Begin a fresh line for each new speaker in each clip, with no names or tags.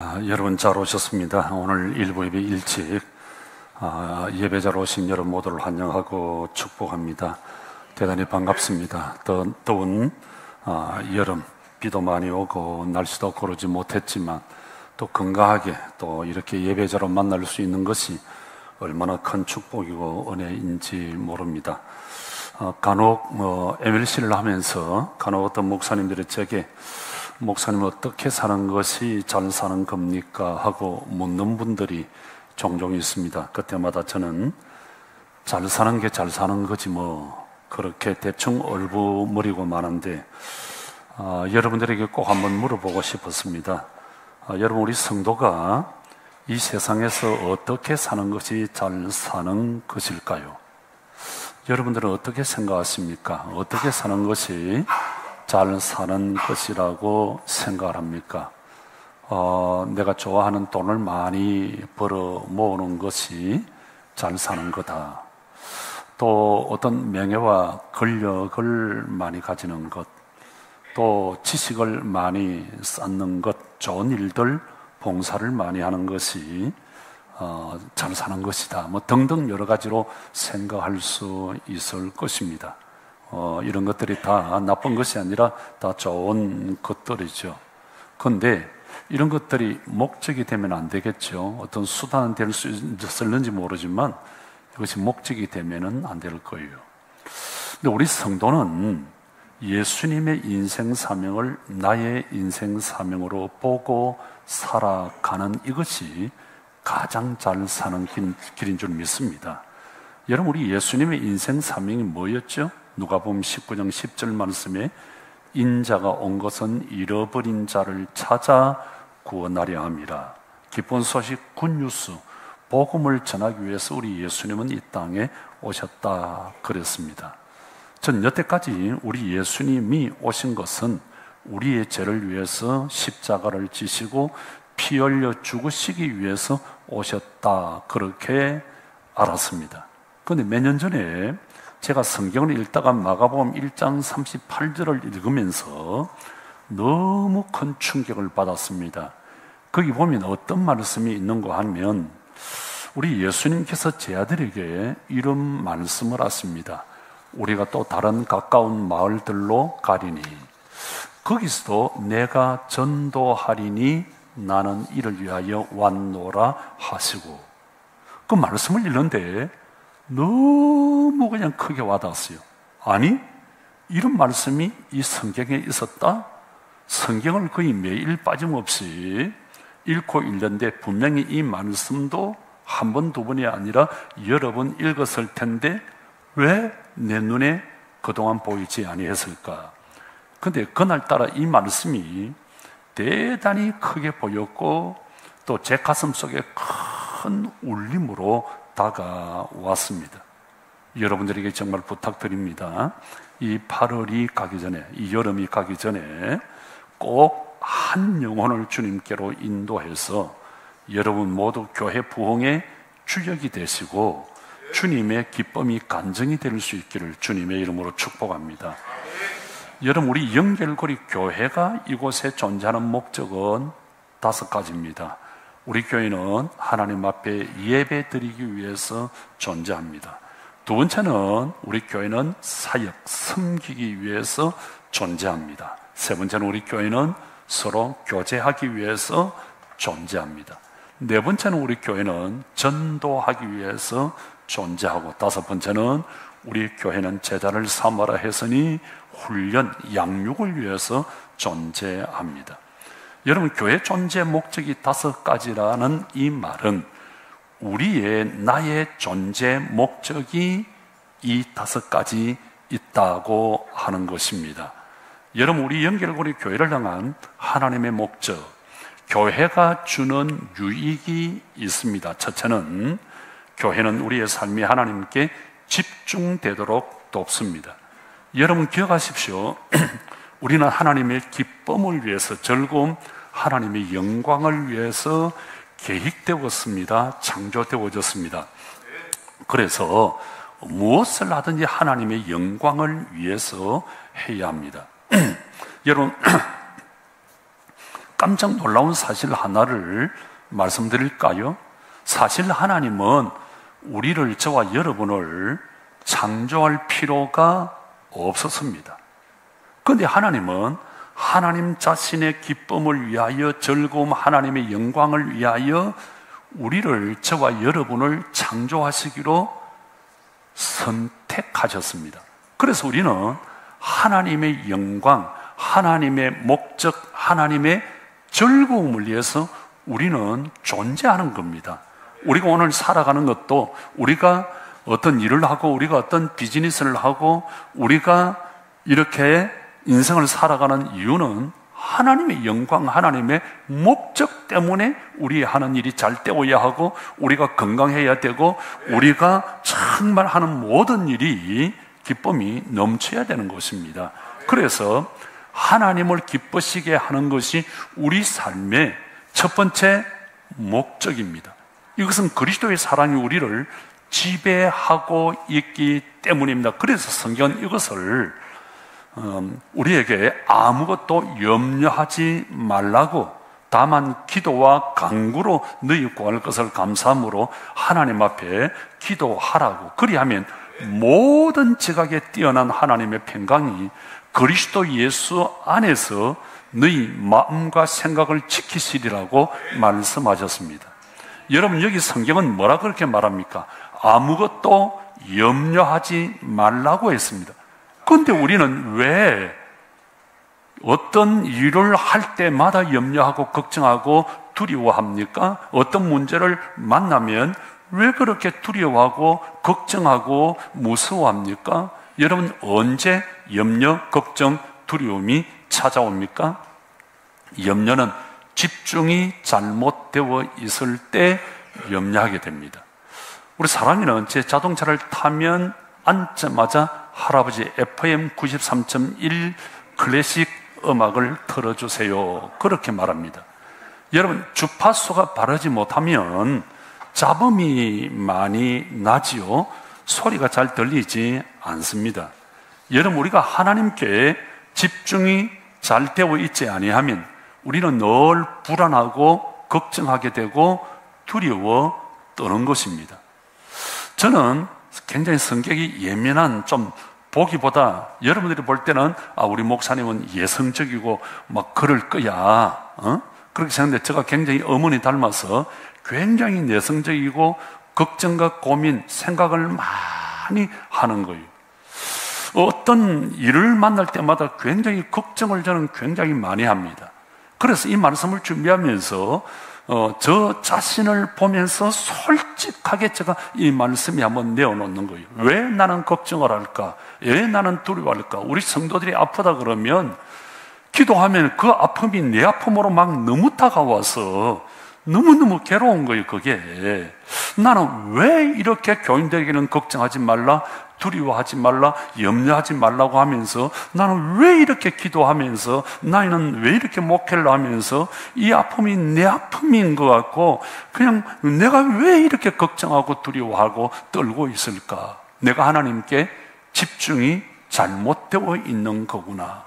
여러분 잘 오셨습니다. 오늘 일부 예배 일찍 예배자로 오신 여러분 모두를 환영하고 축복합니다. 대단히 반갑습니다. 더운 여름, 비도 많이 오고 날씨도 고르지 못했지만 또 건강하게 또 이렇게 예배자로 만날 수 있는 것이 얼마나 큰 축복이고 은혜인지 모릅니다. 간혹 MLC를 하면서 간혹 어떤 목사님들이 제게 목사님 어떻게 사는 것이 잘 사는 겁니까? 하고 묻는 분들이 종종 있습니다. 그때마다 저는 잘 사는 게 잘 사는 거지 뭐 그렇게 대충 얼버무리고 마는데 여러분들에게 꼭 한번 물어보고 싶었습니다. 여러분 우리 성도가 이 세상에서 어떻게 사는 것이 잘 사는 것일까요? 여러분들은 어떻게 생각하십니까? 어떻게 사는 것이 잘 사는 것이라고 생각을 합니까? 내가 좋아하는 돈을 많이 벌어 모으는 것이 잘 사는 거다. 또 어떤 명예와 권력을 많이 가지는 것, 또 지식을 많이 쌓는 것, 좋은 일들, 봉사를 많이 하는 것이 잘 사는 것이다. 뭐 등등 여러 가지로 생각할 수 있을 것입니다. 이런 것들이 다 나쁜 것이 아니라 다 좋은 것들이죠. 그런데 이런 것들이 목적이 되면 안 되겠죠. 어떤 수단은 될 수 있을는지 모르지만 이것이 목적이 되면은 안 될 거예요. 근데 우리 성도는 예수님의 인생 사명을 나의 인생 사명으로 보고 살아가는 이것이 가장 잘 사는 길인 줄 믿습니다. 여러분 우리 예수님의 인생 사명이 뭐였죠? 누가복음 19장 10절 말씀에 인자가 온 것은 잃어버린 자를 찾아 구원하려 함이라. 기쁜 소식 굿뉴스 복음을 전하기 위해서 우리 예수님은 이 땅에 오셨다 그랬습니다. 전 여태까지 우리 예수님이 오신 것은 우리의 죄를 위해서 십자가를 지시고 피 흘려 죽으시기 위해서 오셨다 그렇게 알았습니다. 그런데 몇 년 전에 제가 성경을 읽다가 마가복음 1장 38절을 읽으면서 너무 큰 충격을 받았습니다. 거기 보면 어떤 말씀이 있는가 하면 우리 예수님께서 제 아들에게 이런 말씀을 하십니다. 우리가 또 다른 가까운 마을들로 가리니 거기서도 내가 전도하리니 나는 이를 위하여 왔노라 하시고, 그 말씀을 읽는데 너무 그냥 크게 와닿았어요. 아니, 이런 말씀이 이 성경에 있었다? 성경을 거의 매일 빠짐없이 읽고 읽는데 분명히 이 말씀도 한 번, 두 번이 아니라 여러 번 읽었을 텐데 왜 내 눈에 그동안 보이지 아니했을까? 근데 그날따라 이 말씀이 대단히 크게 보였고 또 제 가슴 속에 큰 울림으로 다가왔습니다. 여러분들에게 정말 부탁드립니다. 이 8월이 가기 전에, 이 여름이 가기 전에 꼭 한 영혼을 주님께로 인도해서 여러분 모두 교회 부흥의 주역이 되시고 주님의 기쁨이 간증이 될 수 있기를 주님의 이름으로 축복합니다. 여러분 우리 연결고리 교회가 이곳에 존재하는 목적은 5가지입니다. 우리 교회는 하나님 앞에 예배 드리기 위해서 존재합니다. 두 번째는 우리 교회는 사역, 섬기기 위해서 존재합니다. 세 번째는 우리 교회는 서로 교제하기 위해서 존재합니다. 네 번째는 우리 교회는 전도하기 위해서 존재하고, 다섯 번째는 우리 교회는 제자를 삼아라 했으니 훈련, 양육을 위해서 존재합니다. 여러분 교회 존재 목적이 5가지라는 이 말은 나의 존재 목적이 이 5가지 있다고 하는 것입니다. 여러분 우리 연결고리 교회를 향한 하나님의 목적, 교회가 주는 유익이 있습니다. 첫째는 교회는 우리의 삶이 하나님께 집중되도록 돕습니다. 여러분 기억하십시오. 우리는 하나님의 기쁨을 위해서, 즐거움, 하나님의 영광을 위해서 계획되었습니다. 창조되어졌습니다. 그래서 무엇을 하든지 하나님의 영광을 위해서 해야 합니다. 여러분 깜짝 놀라운 사실 하나를 말씀드릴까요? 사실 하나님은 우리를, 저와 여러분을 창조할 필요가 없었습니다. 그런데 하나님은 하나님 자신의 기쁨을 위하여, 즐거움, 하나님의 영광을 위하여 우리를, 저와 여러분을 창조하시기로 선택하셨습니다. 그래서 우리는 하나님의 영광, 하나님의 목적, 하나님의 즐거움을 위해서 우리는 존재하는 겁니다. 우리가 오늘 살아가는 것도, 우리가 어떤 일을 하고, 우리가 어떤 비즈니스를 하고, 우리가 이렇게 인생을 살아가는 이유는 하나님의 영광, 하나님의 목적 때문에 우리 하는 일이 잘 되어야 하고, 우리가 건강해야 되고, 우리가 정말 하는 모든 일이 기쁨이 넘쳐야 되는 것입니다. 그래서 하나님을 기쁘시게 하는 것이 우리 삶의 첫 번째 목적입니다. 이것은 그리스도의 사랑이 우리를 지배하고 있기 때문입니다. 그래서 성경은 이것을 우리에게 아무것도 염려하지 말라고, 다만 기도와 간구로 너희 구할 것을 감사함으로 하나님 앞에 기도하라고, 그리하면 모든 지각에 뛰어난 하나님의 평강이 그리스도 예수 안에서 너희 마음과 생각을 지키시리라고 말씀하셨습니다. 여러분, 여기 성경은 뭐라 그렇게 말합니까? 아무것도 염려하지 말라고 했습니다. 그런데 우리는 왜 어떤 일을 할 때마다 염려하고 걱정하고 두려워합니까? 어떤 문제를 만나면 왜 그렇게 두려워하고 걱정하고 무서워합니까? 여러분, 언제 염려, 걱정, 두려움이 찾아옵니까? 염려는 집중이 잘못되어 있을 때 염려하게 됩니다. 우리 사람이는 제 자동차를 타면 앉자마자 할아버지 FM 93.1 클래식 음악을 틀어주세요, 그렇게 말합니다. 여러분, 주파수가 바르지 못하면 잡음이 많이 나지요. 소리가 잘 들리지 않습니다. 여러분, 우리가 하나님께 집중이 잘 되어 있지 아니하면 우리는 늘 불안하고 걱정하게 되고 두려워 떠는 것입니다. 저는 굉장히 성격이 예민한, 좀 보기보다 여러분들이 볼 때는 우리 목사님은 예성적이고 막 그럴 거야, 그렇게 생각하는데, 제가 굉장히 어머니 닮아서 굉장히 내성적이고 걱정과 고민, 생각을 많이 하는 거예요. 어떤 일을 만날 때마다 굉장히 걱정을 저는 굉장히 많이 합니다. 그래서 이 말씀을 준비하면서 저 자신을 보면서 솔직하게 제가 이 말씀이 한번 내어놓는 거예요. 왜 나는 걱정을 할까? 왜 나는 두려워할까? 우리 성도들이 아프다 그러면 기도하면 그 아픔이 내 아픔으로 막 너무 다가와서 너무너무 괴로운 거예요, 그게. 나는 왜 이렇게 교인들에게는 걱정하지 말라, 두려워하지 말라, 염려하지 말라고 하면서, 나는 왜 이렇게 기도하면서, 나는 왜 이렇게 목회를 하면서 이 아픔이 내 아픔인 것 같고, 그냥 내가 왜 이렇게 걱정하고 두려워하고 떨고 있을까? 내가 하나님께 집중이 잘못되어 있는 거구나.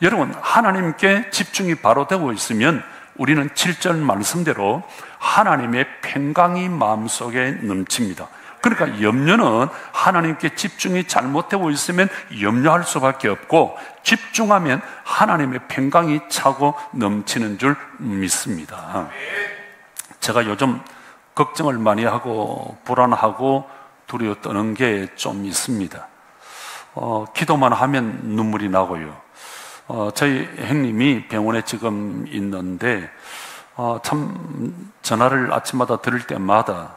여러분, 하나님께 집중이 바로 되고 있으면 우리는 7절 말씀대로 하나님의 평강이 마음속에 넘칩니다. 그러니까 염려는 하나님께 집중이 잘못되고 있으면 염려할 수밖에 없고, 집중하면 하나님의 평강이 차고 넘치는 줄 믿습니다. 제가 요즘 걱정을 많이 하고 불안하고 두려워 떠는 게 좀 있습니다. 기도만 하면 눈물이 나고요. 저희 형님이 병원에 지금 있는데 참 전화를 아침마다 들을 때마다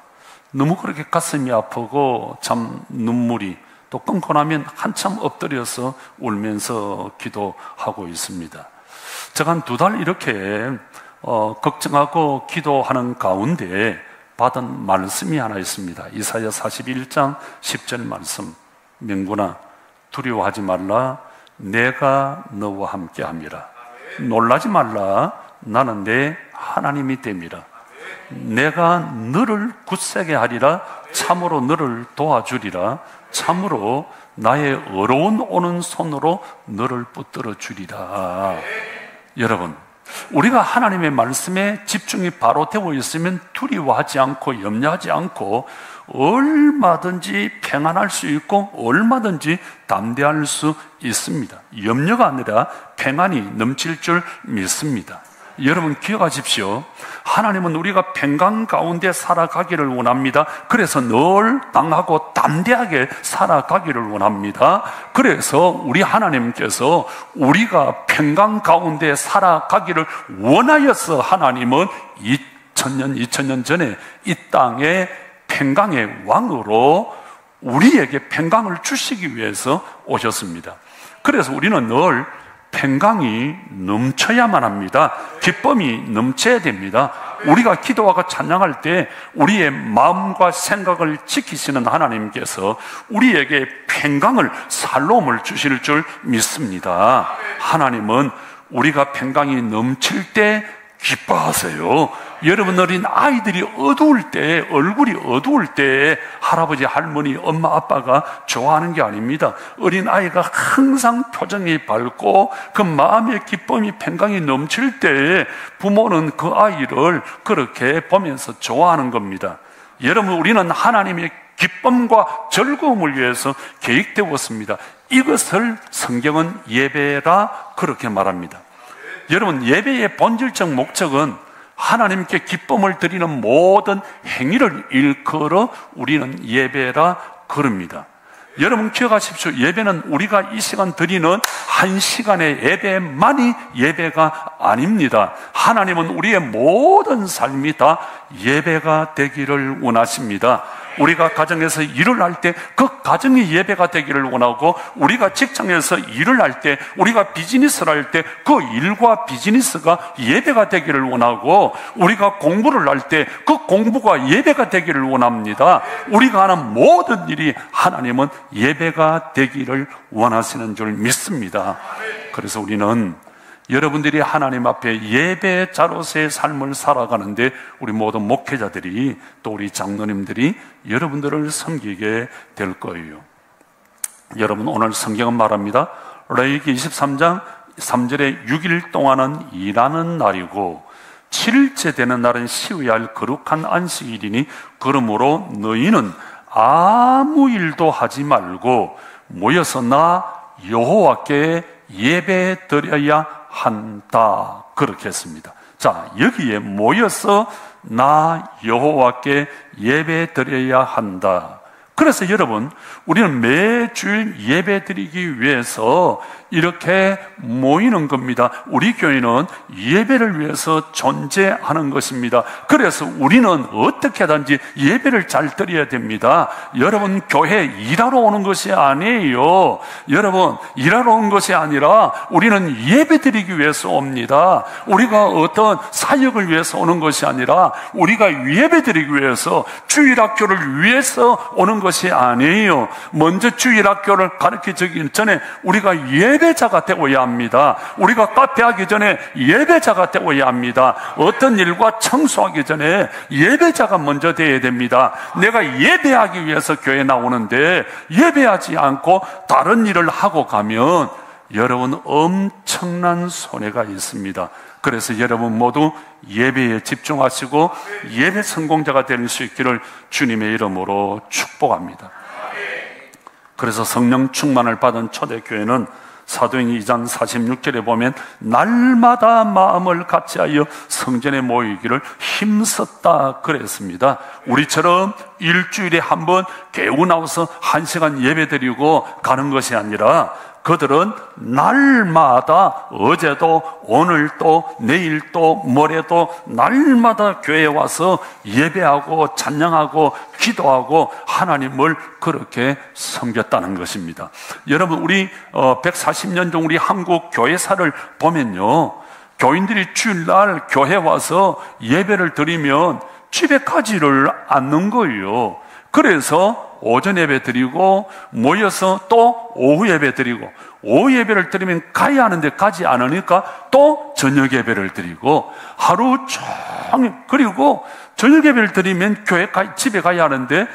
너무 그렇게 가슴이 아프고 참 눈물이, 또 끊고 나면 한참 엎드려서 울면서 기도하고 있습니다. 제가 한 2달 이렇게 걱정하고 기도하는 가운데 받은 말씀이 하나 있습니다. 이사야 41장 10절 말씀. 명구나, 두려워하지 말라, 내가 너와 함께 함이라. 놀라지 말라, 나는 내 하나님이 됨이라. 내가 너를 굳세게 하리라, 참으로 너를 도와주리라, 참으로 나의 어려운 오는 손으로 너를 붙들어 주리라. 여러분, 우리가 하나님의 말씀에 집중이 바로 되어 있으면 두려워하지 않고 염려하지 않고 얼마든지 평안할 수 있고 얼마든지 담대할 수 있습니다. 염려가 아니라 평안이 넘칠 줄 믿습니다. 여러분 기억하십시오. 하나님은 우리가 평강 가운데 살아가기를 원합니다. 그래서 늘 강하고 담대하게 살아가기를 원합니다. 그래서 우리 하나님께서 우리가 평강 가운데 살아가기를 원하여서 하나님은 2000년 전에 이 땅에 평강의 왕으로 우리에게 평강을 주시기 위해서 오셨습니다. 그래서 우리는 늘 평강이 넘쳐야만 합니다. 기쁨이 넘쳐야 됩니다. 우리가 기도하고 찬양할 때 우리의 마음과 생각을 지키시는 하나님께서 우리에게 평강을 살로움을 주실 줄 믿습니다. 하나님은 우리가 평강이 넘칠 때 기뻐하세요. 여러분 어린 아이들이 어두울 때, 얼굴이 어두울 때 할아버지, 할머니, 엄마, 아빠가 좋아하는 게 아닙니다. 어린 아이가 항상 표정이 밝고 그 마음의 기쁨이 평강이 넘칠 때 부모는 그 아이를 그렇게 보면서 좋아하는 겁니다. 여러분 우리는 하나님의 기쁨과 즐거움을 위해서 계획되었습니다. 이것을 성경은 예배라 그렇게 말합니다. 여러분 예배의 본질적 목적은 하나님께 기쁨을 드리는 모든 행위를 일컬어 우리는 예배라 그럽니다. 여러분 기억하십시오. 예배는 우리가 이 시간 드리는 한 시간의 예배만이 예배가 아닙니다. 하나님은 우리의 모든 삶이 다 예배가 되기를 원하십니다. 우리가 가정에서 일을 할 때 그 가정이 예배가 되기를 원하고, 우리가 직장에서 일을 할 때, 우리가 비즈니스를 할 때 그 일과 비즈니스가 예배가 되기를 원하고, 우리가 공부를 할 때 그 공부가 예배가 되기를 원합니다. 우리가 하는 모든 일이 하나님은 예배가 되기를 원하시는 줄 믿습니다. 그래서 우리는 여러분들이 하나님 앞에 예배자로서의 삶을 살아가는데 우리 모든 목회자들이 또 우리 장로님들이 여러분들을 섬기게 될 거예요. 여러분 오늘 성경은 말합니다. 레위기 23장 3절에 6일 동안은 일하는 날이고 7일째 되는 날은 쉬어야 할 거룩한 안식일이니 그러므로 너희는 아무 일도 하지 말고 모여서 나 여호와께 예배 드려야 한다. 그렇게 했습니다. 자, 여기에 모여서 나 여호와께 예배 드려야 한다. 그래서 여러분, 우리는 매주일 예배 드리기 위해서 이렇게 모이는 겁니다. 우리 교회는 예배를 위해서 존재하는 것입니다. 그래서 우리는 어떻게든지 예배를 잘 드려야 됩니다. 여러분, 교회 일하러 오는 것이 아니에요. 여러분, 일하러 온 것이 아니라 우리는 예배 드리기 위해서 옵니다. 우리가 어떤 사역을 위해서 오는 것이 아니라 우리가 예배 드리기 위해서, 주일학교를 위해서 오는 것이 아니에요. 먼저 주일학교를 가르치기 전에 우리가 예배자가 되어야 합니다. 우리가 카페 하기 전에 예배자가 되어야 합니다. 어떤 일과 청소하기 전에 예배자가 먼저 되어야 됩니다. 내가 예배하기 위해서 교회에 나오는데 예배하지 않고 다른 일을 하고 가면 여러분 엄청난 손해가 있습니다. 그래서 여러분 모두 예배에 집중하시고 예배 성공자가 될 수 있기를 주님의 이름으로 축복합니다. 그래서 성령 충만을 받은 초대교회는 사도행전 2장 46절에 보면 날마다 마음을 같이하여 성전에 모이기를 힘썼다 그랬습니다. 우리처럼 일주일에 한 번 개우 나와서 1시간 예배드리고 가는 것이 아니라 그들은 날마다 어제도 오늘도 내일도 모레도 날마다 교회에 와서 예배하고 찬양하고 기도하고 하나님을 그렇게 섬겼다는 것입니다. 여러분 우리 140년 전 우리 한국 교회사를 보면요, 교인들이 주일날 교회 와서 예배를 드리면 집에 가지를 않는 거예요. 그래서 오전 예배 드리고 모여서 또 오후 예배 드리고, 오후 예배를 드리면 가야 하는데 가지 않으니까 또 저녁 예배를 드리고, 하루 종일, 그리고 저녁 예배를 드리면 집에 가야 하는데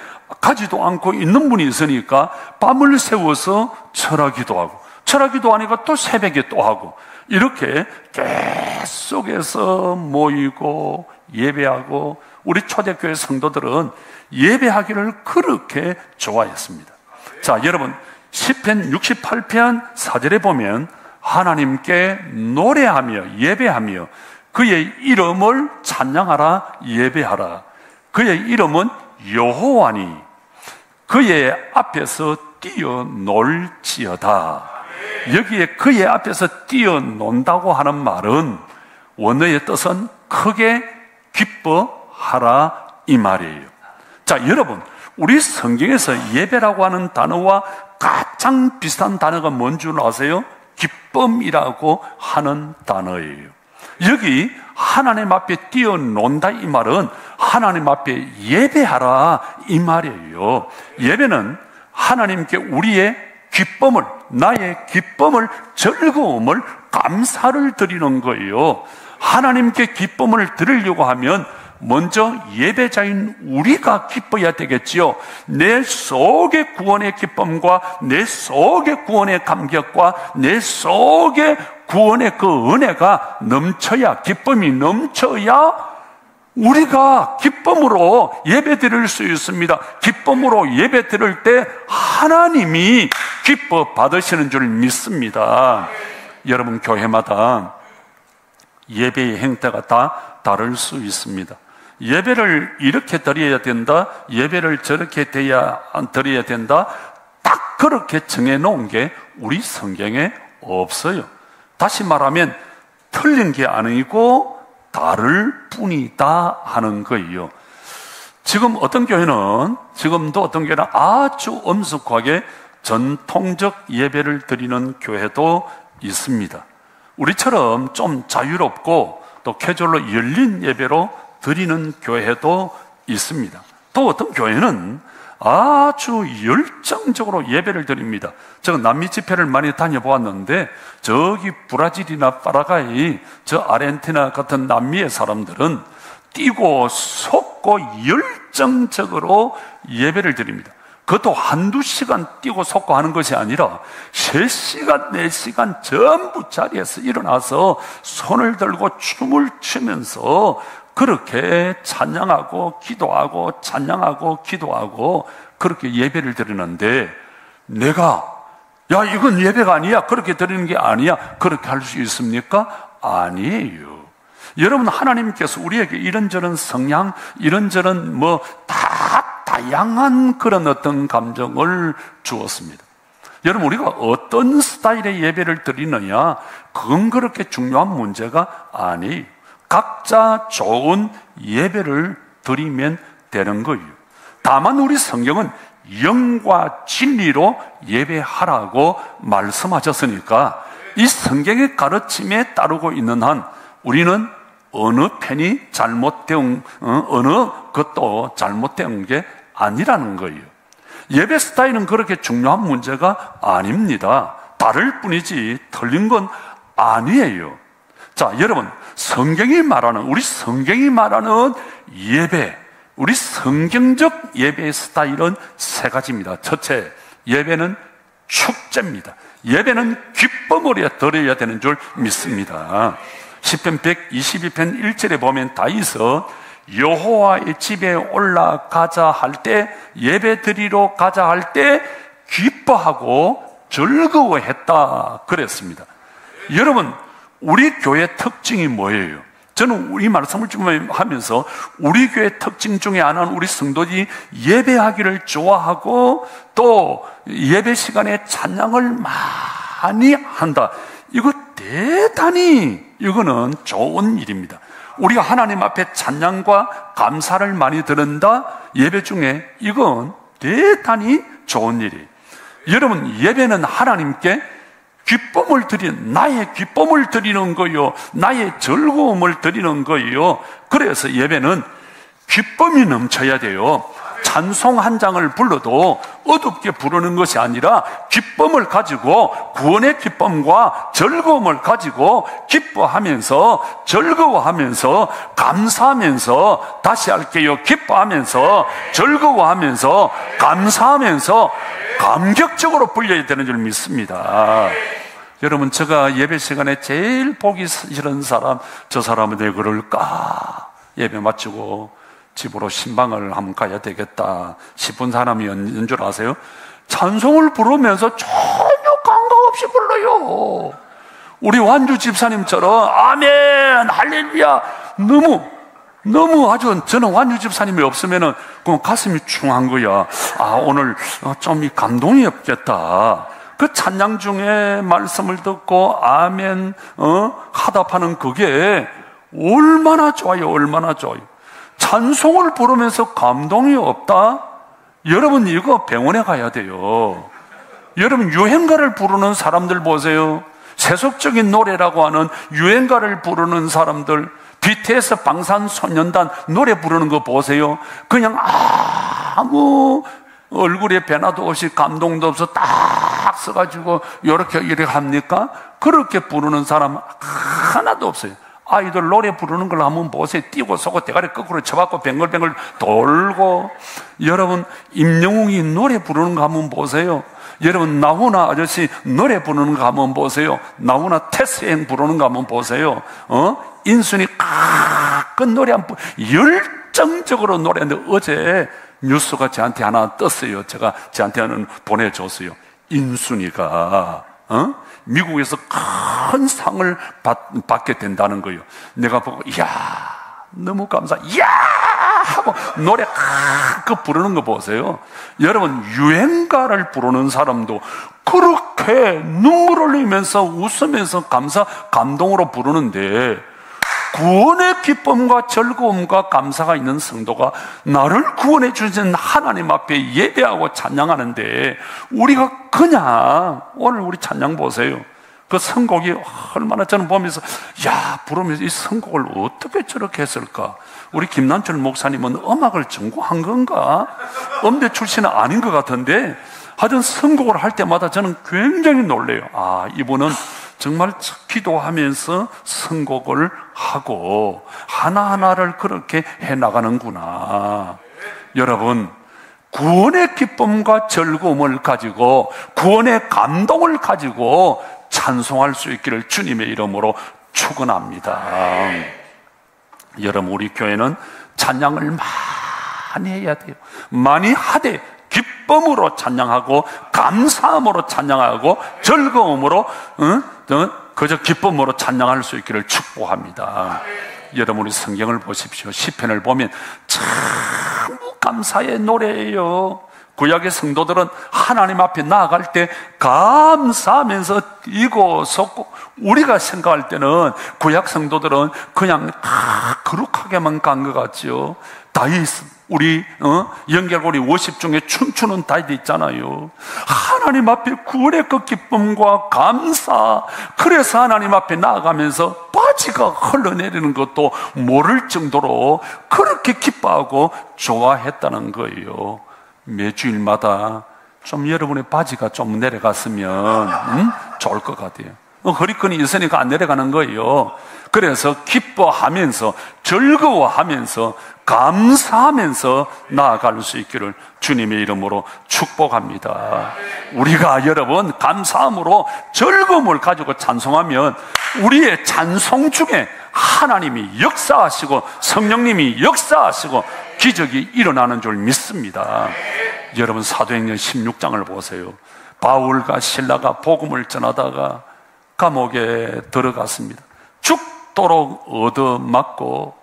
가지도 않고 있는 분이 있으니까 밤을 새워서 철하기도 하고, 철하기도 하니까 또 새벽에 또 하고, 이렇게 계속해서 모이고 예배하고, 우리 초대교회 성도들은 예배하기를 그렇게 좋아했습니다. 자, 여러분, 시편 68편 4절에 보면 하나님께 노래하며 예배하며 그의 이름을 찬양하라, 예배하라. 그의 이름은 여호와니 그의 앞에서 뛰어놀지어다. 여기에 그의 앞에서 뛰어논다고 하는 말은 원어의 뜻은 크게 기뻐하라 이 말이에요. 자, 여러분, 우리 성경에서 예배라고 하는 단어와 가장 비슷한 단어가 뭔 줄 아세요? 기쁨이라고 하는 단어예요. 여기 하나님 앞에 뛰어논다 이 말은 하나님 앞에 예배하라 이 말이에요. 예배는 하나님께 우리의 기쁨을, 나의 기쁨을, 즐거움을, 감사를 드리는 거예요. 하나님께 기쁨을 드리려고 하면 먼저 예배자인 우리가 기뻐야 되겠지요. 내 속의 구원의 기쁨과 내 속의 구원의 감격과 내 속의 구원의 그 은혜가 넘쳐야, 기쁨이 넘쳐야 우리가 기쁨으로 예배 드릴 수 있습니다. 기쁨으로 예배 드릴 때 하나님이 기뻐 받으시는 줄 믿습니다. 여러분, 교회마다 예배의 행태가 다 다를 수 있습니다. 예배를 이렇게 드려야 된다, 예배를 저렇게 드려야 된다, 딱 그렇게 정해놓은 게 우리 성경에 없어요. 다시 말하면 틀린 게 아니고 다를 뿐이다 하는 거예요. 지금 어떤 교회는, 지금도 어떤 교회는 아주 엄숙하게 전통적 예배를 드리는 교회도 있습니다. 우리처럼 좀 자유롭고 또 캐주얼로 열린 예배로 드리는 교회도 있습니다. 또 어떤 교회는 아주 열정적으로 예배를 드립니다. 제가 남미 집회를 많이 다녀보았는데 저기 브라질이나 파라과이, 저 아르헨티나 같은 남미의 사람들은 뛰고 솟고 열정적으로 예배를 드립니다. 그것도 한두 시간 뛰고 솟고 하는 것이 아니라 3시간, 4시간 전부 자리에서 일어나서 손을 들고 춤을 추면서 그렇게 찬양하고 기도하고 찬양하고 기도하고 그렇게 예배를 드리는데, 내가 야 이건 예배가 아니야, 그렇게 드리는 게 아니야, 그렇게 할 수 있습니까? 아니에요. 여러분, 하나님께서 우리에게 이런저런 성향, 이런저런 다양한 그런 어떤 감정을 주었습니다. 여러분, 우리가 어떤 스타일의 예배를 드리느냐, 그건 그렇게 중요한 문제가 아니에요. 각자 좋은 예배를 드리면 되는 거예요. 다만 우리 성경은 영과 진리로 예배하라고 말씀하셨으니까 이 성경의 가르침에 따르고 있는 한 우리는 어느 편이 잘못된, 어느 것도 잘못된 게 아니라는 거예요. 예배 스타일은 그렇게 중요한 문제가 아닙니다. 다를 뿐이지 틀린 건 아니에요. 자, 여러분, 우리 성경이 말하는 예배, 우리 성경적 예배의 스타일은 3가지입니다. 첫째, 예배는 축제입니다. 예배는 기쁨으로 드려야 되는 줄 믿습니다. 시편 122편 1절에 보면 다윗은 여호와의 집에 올라가자 할 때, 예배 드리러 가자 할 때 기뻐하고 즐거워했다 그랬습니다. 여러분, 우리 교회 특징이 뭐예요? 저는 우리 말씀을 좀 하면서 우리 교회 특징 중에 하나는 우리 성도들이 예배하기를 좋아하고 또 예배 시간에 찬양을 많이 한다. 이거 대단히, 이거는 좋은 일입니다. 우리가 하나님 앞에 찬양과 감사를 많이 드린다, 예배 중에, 이건 대단히 좋은 일이에요. 여러분, 예배는 하나님께 기쁨을 드리는, 나의 기쁨을 드리는 거요, 나의 즐거움을 드리는 거요. 그래서 예배는 기쁨이 넘쳐야 돼요. 찬송 한 장을 불러도 어둡게 부르는 것이 아니라 기쁨을 가지고, 구원의 기쁨과 즐거움을 가지고 기뻐하면서, 즐거워하면서, 감사하면서, 다시 할게요, 기뻐하면서, 즐거워하면서, 감사하면서 감격적으로 불려야 되는 줄 믿습니다. 여러분, 제가 예배 시간에 제일 보기 싫은 사람, 저 사람은 왜 그럴까? 예배 마치고 집으로 신방을 한번 가야 되겠다 싶은 사람이 있는 줄 아세요? 찬송을 부르면서 전혀 감각 없이 불러요. 우리 완주 집사님처럼 아멘, 할렐루야, 너무 아주, 저는 완주 집사님이 없으면은 그 가슴이 충한 거야. 오늘 좀 이 감동이 없겠다. 그 찬양 중에 말씀을 듣고 아멘 하답하는 그게 얼마나 좋아요, 얼마나 좋아요. 찬송을 부르면서 감동이 없다? 여러분, 이거 병원에 가야 돼요. 여러분, 유행가를 부르는 사람들 보세요. 세속적인 노래라고 하는 유행가를 부르는 사람들, BTS 방탄소년단 노래 부르는 거 보세요. 그냥 아무 얼굴에 변화도 없이 감동도 없어 딱 써가지고 이렇게 합니까? 그렇게 부르는 사람 하나도 없어요. 아이들 노래 부르는 걸 한번 보세요. 뛰고 쏘고 대가리 거꾸로 쳐박고 뱅글뱅글 돌고. 여러분, 임영웅이 노래 부르는 거 한번 보세요. 여러분, 나훈아 아저씨 노래 부르는 거 한번 보세요. 나훈아 태스행 부르는 거 한번 보세요. 인순이 그 노래 한번 열정적으로 노래하는데, 어제 뉴스가 저한테 하나 떴어요. 제가 저한테 하나 보내줬어요. 인순이가 미국에서 큰 상을 받게 된다는 거예요. 내가 보고 이야, 너무 감사, 이야 하고 노래 그 부르는 거 보세요. 여러분, 유행가를 부르는 사람도 그렇게 눈물 흘리면서 웃으면서 감동으로 부르는데, 구원의 기쁨과 즐거움과 감사가 있는 성도가 나를 구원해 주신 하나님 앞에 예배하고 찬양하는데, 우리가 그냥, 오늘 우리 찬양 보세요. 그 선곡이 얼마나, 저는 보면서 부르면서 이 선곡을 어떻게 저렇게 했을까? 우리 김난철 목사님은 음악을 전공한 건가? 음대 출신은 아닌 것 같은데, 하여튼 선곡을 할 때마다 저는 굉장히 놀래요. 이분은 정말 기도하면서 선곡을 하고 하나하나를 그렇게 해나가는구나. 여러분, 구원의 기쁨과 즐거움을 가지고, 구원의 감동을 가지고 찬송할 수 있기를 주님의 이름으로 축원합니다. 여러분, 우리 교회는 찬양을 많이 해야 돼요. 많이 하되 기쁨으로 찬양하고 감사함으로 찬양하고 즐거움으로 그저 기쁨으로 찬양할 수 있기를 축복합니다. 여러분, 우리 성경을 보십시오. 시편을 보면 참 감사의 노래예요. 구약의 성도들은 하나님 앞에 나아갈 때 감사하면서 뛰고 섰고, 우리가 생각할 때는 구약 성도들은 그냥 거룩하게만 간 것 같죠. 다윗, 우리 연결고리 50 중에 춤추는 다윗 있잖아요. 하나님 앞에 구원의 그 기쁨과 감사, 그래서 하나님 앞에 나아가면서 바지가 흘러내리는 것도 모를 정도로 그렇게 기뻐하고 좋아했다는 거예요. 매주일마다 좀 여러분의 바지가 좀 내려갔으면 좋을 것 같아요. 허리끈이 있으니까 안 내려가는 거예요. 그래서 기뻐하면서 즐거워하면서 감사하면서 나아갈 수 있기를 주님의 이름으로 축복합니다. 우리가 여러분 감사함으로 즐거움을 가지고 찬송하면 우리의 찬송 중에 하나님이 역사하시고 성령님이 역사하시고 기적이 일어나는 줄 믿습니다. 여러분, 사도행전 16장을 보세요. 바울과 실라가 복음을 전하다가 감옥에 들어갔습니다. 죽도록 얻어맞고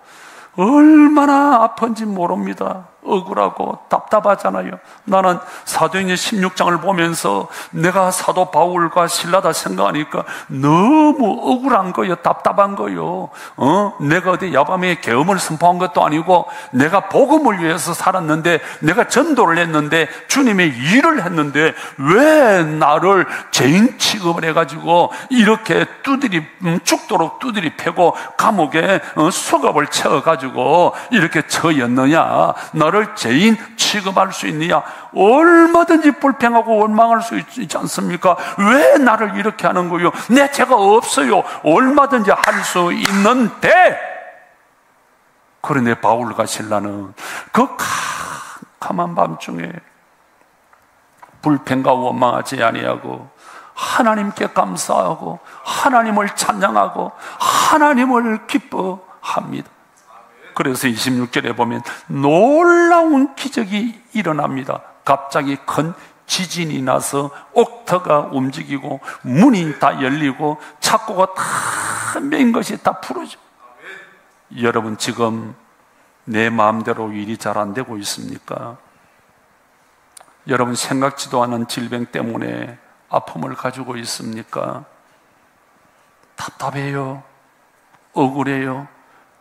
얼마나 아픈지 모릅니다. 억울하고 답답하잖아요. 나는 사도행전 16장을 보면서 내가 사도 바울과 실라다 생각하니까 너무 억울한 거예요. 답답한 거예요. 내가 어디 야밤에 계엄을 선포한 것도 아니고 내가 복음을 위해서 살았는데, 내가 전도를 했는데, 주님의 일을 했는데 왜 나를 죄인 취급을 해가지고 이렇게 죽도록 두드리 패고 감옥에 수갑을 채워가지고 이렇게 처했느냐, 나를 죄인 취급할 수 있느냐, 얼마든지 불평하고 원망할 수 있지 않습니까? 왜 나를 이렇게 하는 거요? 내 죄가 없어요. 얼마든지 할 수 있는데, 그런데 바울과 실라는 그 캄캄한 밤중에 불평과 원망하지 아니하고 하나님께 감사하고 하나님을 찬양하고 하나님을 기뻐합니다. 그래서 26절에 보면 놀라운 기적이 일어납니다. 갑자기 큰 지진이 나서 옥터가 움직이고 문이 다 열리고 창고가 다 맨 것이 다 풀어져. 여러분, 지금 내 마음대로 일이 잘 안 되고 있습니까? 여러분, 생각지도 않은 질병 때문에 아픔을 가지고 있습니까? 답답해요. 억울해요.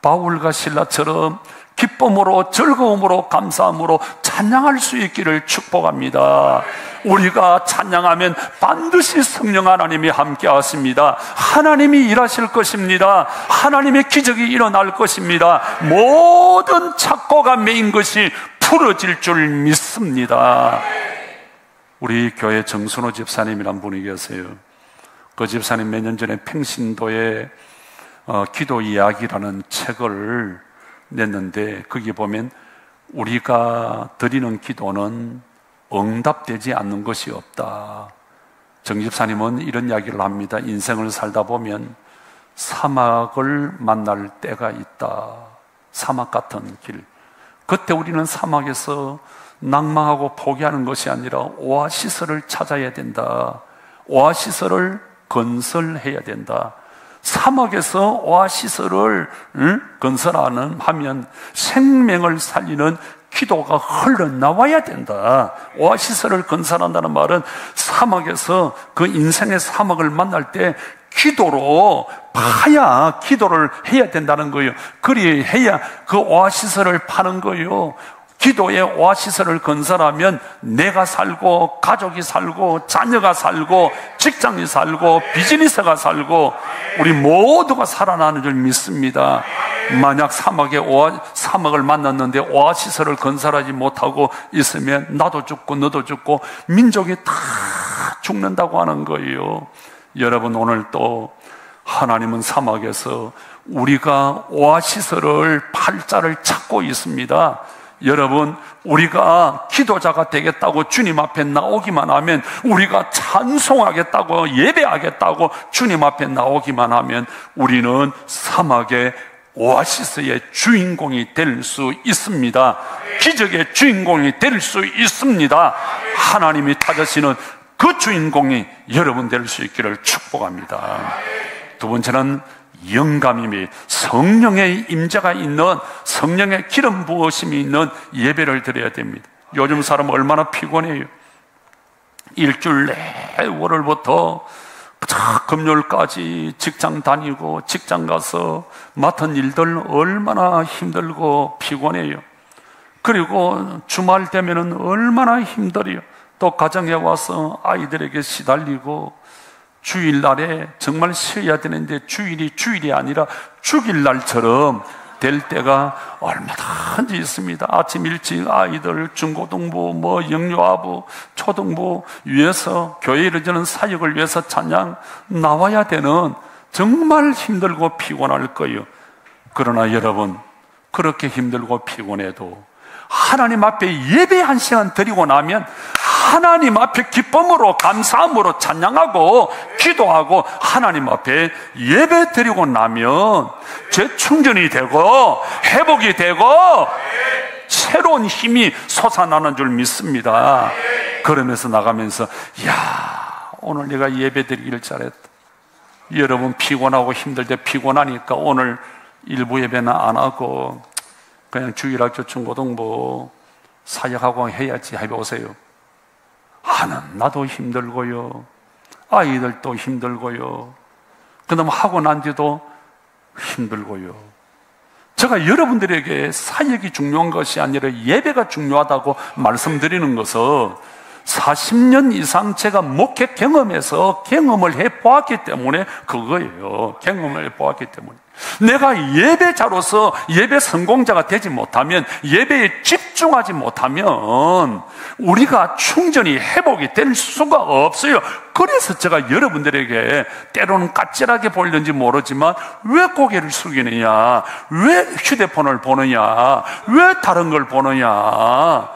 바울과 실라처럼 기쁨으로, 즐거움으로, 감사함으로 찬양할 수 있기를 축복합니다. 우리가 찬양하면 반드시 성령 하나님이 함께 하십니다. 하나님이 일하실 것입니다. 하나님의 기적이 일어날 것입니다. 모든 착고가 메인 것이 풀어질 줄 믿습니다. 우리 교회 정순호 집사님이란 분이 계세요. 그 집사님 몇 년 전에 평신도에 기도 이야기라는 책을 냈는데, 거기 보면 우리가 드리는 기도는 응답되지 않는 것이 없다. 정 집사님은 이런 이야기를 합니다. 인생을 살다 보면 사막을 만날 때가 있다. 사막 같은 길. 그때 우리는 사막에서 낭망하고 포기하는 것이 아니라 오아시스를 찾아야 된다. 오아시스를 건설해야 된다. 사막에서 오아시스를 건설하면 생명을 살리는 기도가 흘러나와야 된다. 오아시스를 건설한다는 말은 사막에서 그 인생의 사막을 만날 때 기도로 파야 기도를 해야 된다는 거예요. 그리해야 그 오아시스를 파는 거예요. 기도의 오아시스를 건설하면 내가 살고, 가족이 살고, 자녀가 살고, 직장이 살고, 비즈니스가 살고, 우리 모두가 살아나는 줄 믿습니다. 만약 사막을 만났는데 오아시스를 건설하지 못하고 있으면 나도 죽고 너도 죽고 민족이 다 죽는다고 하는 거예요. 여러분, 오늘 또 하나님은 사막에서 우리가 오아시스를 팔자를 찾고 있습니다. 여러분, 우리가 기도자가 되겠다고 주님 앞에 나오기만 하면, 우리가 찬송하겠다고, 예배하겠다고 주님 앞에 나오기만 하면 우리는 사막의 오아시스의 주인공이 될 수 있습니다. 기적의 주인공이 될 수 있습니다. 하나님이 찾으시는 그 주인공이 여러분 될 수 있기를 축복합니다. 두 번째는 영감임이, 성령의 임재가 있는, 성령의 기름 부으심이 있는 예배를 드려야 됩니다. 요즘 사람 얼마나 피곤해요. 일주일 내 월요일부터 금요일까지 직장 다니고, 직장 가서 맡은 일들 얼마나 힘들고 피곤해요. 그리고 주말 되면은 얼마나 힘들어요. 또 가정에 와서 아이들에게 시달리고, 주일날에 정말 쉬어야 되는데 주일이 아니라 죽일날처럼 될 때가 얼마든지 있습니다. 아침 일찍 아이들 중고등부, 영유아부, 초등부 위해서, 교회 이루어지는 사역을 위해서 찬양 나와야 되는, 정말 힘들고 피곤할 거예요. 그러나 여러분, 그렇게 힘들고 피곤해도 하나님 앞에 예배 한 시간 드리고 나면 하나님 앞에 기쁨으로, 감사함으로 찬양하고 기도하고 하나님 앞에 예배 드리고 나면 재충전이 되고 회복이 되고 새로운 힘이 솟아나는 줄 믿습니다. 그러면서 나가면서, 야, 오늘 내가 예배 드리기를 잘했다. 여러분, 피곤하고 힘들 때 피곤하니까 오늘 일부 예배는 안 하고 그냥 주일학교 중고등부 사역하고 해야지 해보세요. 나도 힘들고요, 아이들도 힘들고요, 그 다음 하고 난 뒤도 힘들고요. 제가 여러분들에게 사역이 중요한 것이 아니라 예배가 중요하다고 말씀드리는 것은 40년 이상 제가 목회 경험에서 경험을 해보았기 때문에 그거예요. 경험을 해보았기 때문에. 내가 예배자로서 예배 성공자가 되지 못하면, 예배에 집중하지 못하면 우리가 충전이 회복이 될 수가 없어요. 그래서 제가 여러분들에게 때로는 까칠하게 보이는지 모르지만, 왜 고개를 숙이느냐, 왜 휴대폰을 보느냐, 왜 다른 걸 보느냐,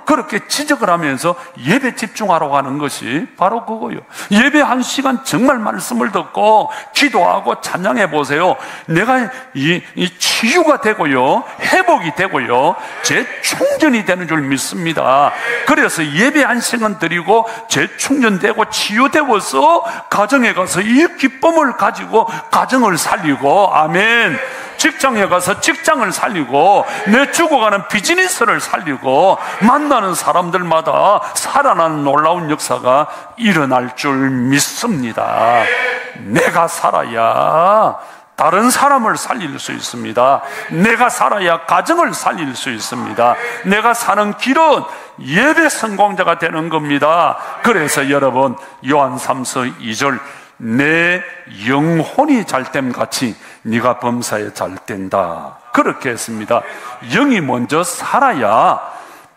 그렇게 지적을 하면서 예배 집중하라고 하는 것이 바로 그거예요. 예배 1시간 정말 말씀을 듣고 기도하고 찬양해 보세요. 내가 이 치유가 되고요, 회복이 되고요, 재충전이 되는 줄 믿습니다. 그래서 예배 1시간 드리고 재충전되고 치유되어서 가정에 가서 이 기쁨을 가지고 가정을 살리고, 아멘. 직장에 가서 직장을 살리고, 내 죽어가는 비즈니스를 살리고, 만나는 사람들마다 살아나는 놀라운 역사가 일어날 줄 믿습니다. 내가 살아야 다른 사람을 살릴 수 있습니다. 내가 살아야 가정을 살릴 수 있습니다. 내가 사는 길은 예배 성공자가 되는 겁니다. 그래서 여러분, 요한 3서 2절, 내 영혼이 잘됨 같이 네가 범사에 잘된다, 그렇게 했습니다. 영이 먼저 살아야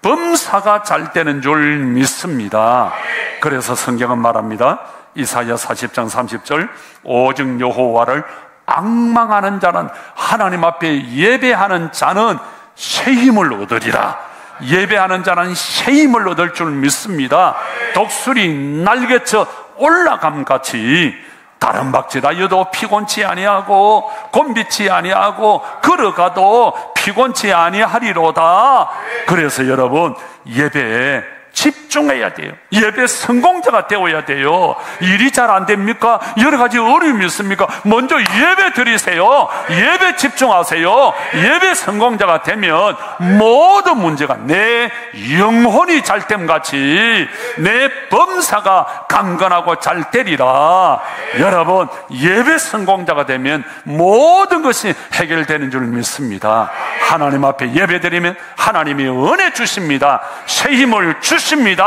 범사가 잘 되는 줄 믿습니다. 그래서 성경은 말합니다. 이사야 40장 30절, 오직 여호와를 앙망하는 자는, 하나님 앞에 예배하는 자는 새 힘을 얻으리라. 예배하는 자는 새 힘을 얻을 줄 믿습니다. 독수리 날개쳐 올라감같이 다른 박질하여도 피곤치 아니하고 곤비치 아니하고 걸어가도 피곤치 아니하리로다. 그래서 여러분, 예배에 집중해야 돼요. 예배 성공자가 되어야 돼요. 일이 잘 안 됩니까? 여러 가지 어려움이 있습니까? 먼저 예배 드리세요. 예배 집중하세요. 예배 성공자가 되면 모든 문제가 내 영혼이 잘됨 같이 내 범사가 강건하고 잘 되리라. 여러분, 예배 성공자가 되면 모든 것이 해결되는 줄 믿습니다. 하나님 앞에 예배 드리면 하나님이 은혜 주십니다. 새 힘을 주십니다.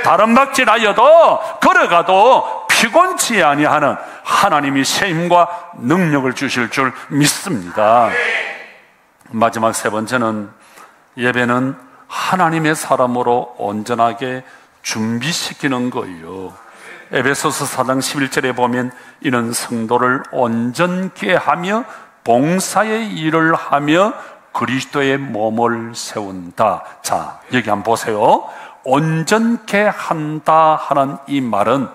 다른 박질하여도 걸어가도 피곤치 아니하는 하나님이 새 힘과 능력을 주실 줄 믿습니다. 마지막 세 번째는, 예배는 하나님의 사람으로 온전하게 준비시키는 거예요. 에베소서 4장 11절에 보면, 이는 성도를 온전케 하며 봉사의 일을 하며 그리스도의 몸을 세운다. 자, 여기 한번 보세요. 온전케 한다 하는 이 말은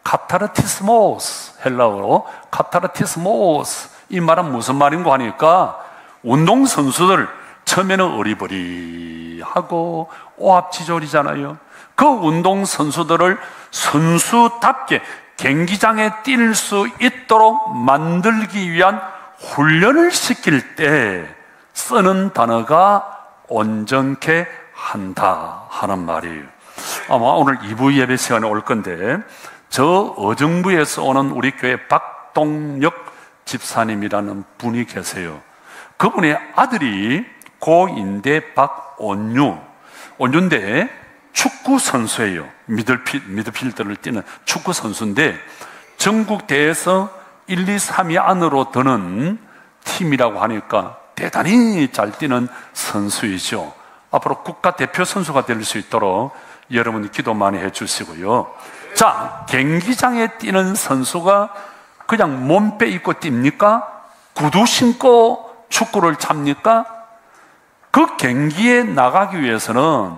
카타르티스모스, 헬라어로 카타르티스모스, 이 말은 무슨 말인가 하니까, 운동선수들 처음에는 어리버리하고 오합지졸이잖아요. 그 운동선수들을 선수답게 경기장에 뛸 수 있도록 만들기 위한 훈련을 시킬 때 쓰는 단어가 온전케 한다 하는 말이에요. 아마 오늘 2부 예배 시간에 올 건데, 저 어정부에서 오는 우리 교회 박동혁 집사님이라는 분이 계세요. 그분의 아들이 고인대 박온유인데 축구 선수예요. 미드필더를 뛰는 축구 선수인데, 전국 대회에서 1, 2, 3위 안으로 드는 팀이라고 하니까 대단히 잘 뛰는 선수이죠. 앞으로 국가대표 선수가 될 수 있도록 여러분이 기도 많이 해주시고요. 자, 경기장에 뛰는 선수가 그냥 몸빼 입고 뜁니까? 구두 신고 축구를 찹니까? 그 경기에 나가기 위해서는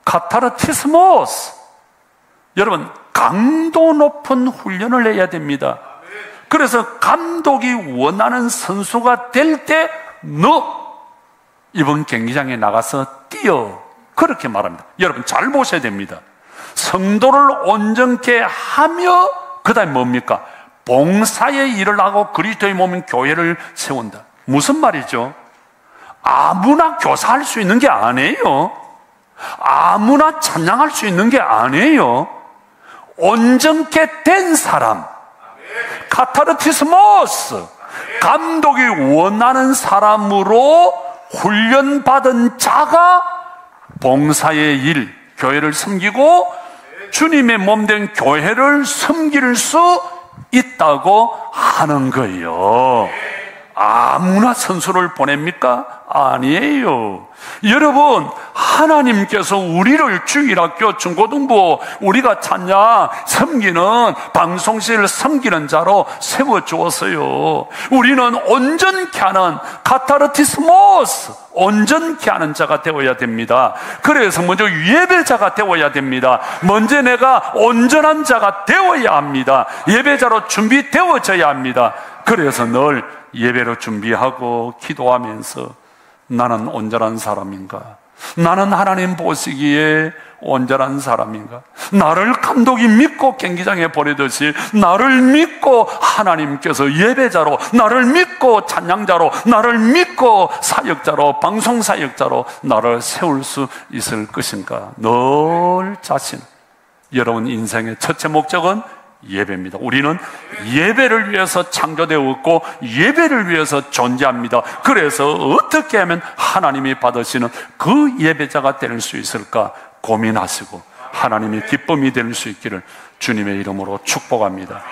카타르티스모스, 여러분, 강도 높은 훈련을 해야 됩니다. 그래서 감독이 원하는 선수가 될 때 너 이번 경기장에 나가서 뛰어, 그렇게 말합니다. 여러분 잘 보셔야 됩니다. 성도를 온전케 하며, 그 다음에 뭡니까? 봉사의 일을 하고 그리스도의 몸인 교회를 세운다. 무슨 말이죠? 아무나 교사할 수 있는 게 아니에요. 아무나 찬양할 수 있는 게 아니에요. 온전케 된 사람, 카타르티스모스, 감독이 원하는 사람으로 훈련받은 자가 봉사의 일, 교회를 섬기고 주님의 몸된 교회를 섬길 수 있다고 하는 거예요. 아무나 선수를 보냅니까? 아니에요. 여러분, 하나님께서 우리를 주일학교, 중고등부, 우리가 찬양, 섬기는, 방송실 섬기는 자로 세워주었어요. 우리는 온전케 하는, 카타르티스모스, 온전케 하는 자가 되어야 됩니다. 그래서 먼저 예배자가 되어야 됩니다. 먼저 내가 온전한 자가 되어야 합니다. 예배자로 준비되어져야 합니다. 그래서 늘 예배로 준비하고 기도하면서 나는 온전한 사람인가? 나는 하나님 보시기에 온전한 사람인가? 나를 감독이 믿고 경기장에 보내듯이 나를 믿고 하나님께서 예배자로, 나를 믿고 찬양자로, 나를 믿고 사역자로, 방송사역자로 나를 세울 수 있을 것인가? 늘 자신. 여러분 인생의 첫째 목적은 예배입니다. 우리는 예배를 위해서 창조되었고 예배를 위해서 존재합니다. 그래서 어떻게 하면 하나님이 받으시는 그 예배자가 될 수 있을까 고민하시고 하나님의 기쁨이 될 수 있기를 주님의 이름으로 축복합니다.